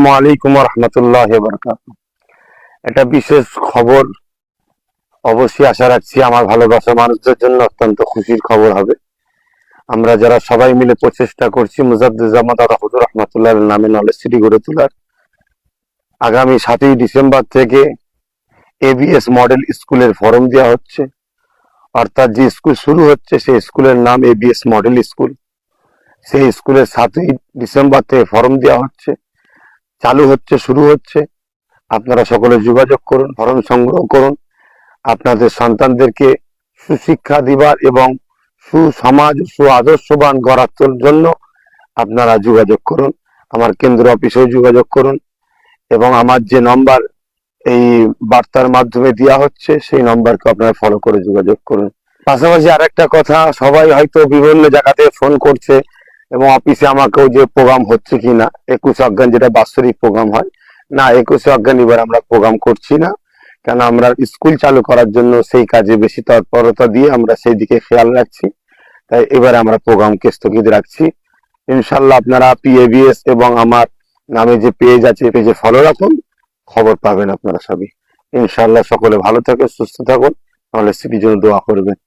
আসসালামু আলাইকুম রহমতুল্লাহ বারাকাতুহু। এটা বিশেষ খবর, অবশ্যই আশা রাখছি আমার ভালোবাসা মানুষদের জন্য অত্যন্ত খুশির খবর হবে। আমরা যারা সবাই মিলে প্রচেষ্টা করছি মুজাদ্দেদ জামাত হুজুর রহমতুল্লাহ নামে নলেজ সিটি গড়ে তোলার, আগামী 7ই ডিসেম্বর থেকে এবিএস মডেল স্কুলের ফরম দেওয়া হচ্ছে। অর্থাৎ যে স্কুল শুরু হচ্ছে সেই স্কুলের নাম এবিএস মডেল স্কুল। সেই স্কুলের 7ই ডিসেম্বর থেকে ফরম দেওয়া হচ্ছে, চালু হচ্ছে, শুরু হচ্ছে। আপনারা সকলে যোগাযোগ করুন, ফরম সংগ্রহ করুন। আপনাদের সন্তানদেরকে সুশিক্ষা দিবার এবং সুসমাজ সুআদর্শবান গড়ার জন্য আপনারা যোগাযোগ করুন। আমার কেন্দ্র অফিসেও যোগাযোগ করুন এবং আমার যে নম্বর এই বার্তার মাধ্যমে দেওয়া হচ্ছে সেই নম্বরকে আপনারা ফলো করে যোগাযোগ করুন। পাশাপাশি আরেকটা কথা, সবাই হয়তো বিভিন্ন জায়গাতে ফোন করছে এবং অফিসে আমাকেও যে প্রোগ্রাম হচ্ছে কিনা 21 অজ্ঞান, যেটা বাৎসরিক প্রোগ্রাম হয় না, 21 অজ্ঞান এবার আমরা প্রোগ্রাম করছি না, কেন আমরা স্কুল চালু করার জন্য সেই কাজে বেশি তৎপরতা দিয়ে আমরা সেই দিকে খেয়াল রাখছি। তাই এবারে আমরা প্রোগ্রামকে স্থগিত রাখছি। ইনশাল্লাহ আপনারা পিএবিএস এবং আমার নামে যে পেজ আছে পেজে ফলো রাখুন, খবর পাবেন আপনারা সবই। ইনশাল্লাহ সকলে ভালো থাকুন, সুস্থ থাকুন, তাহলে সিটির জন্য দোয়া করবেন।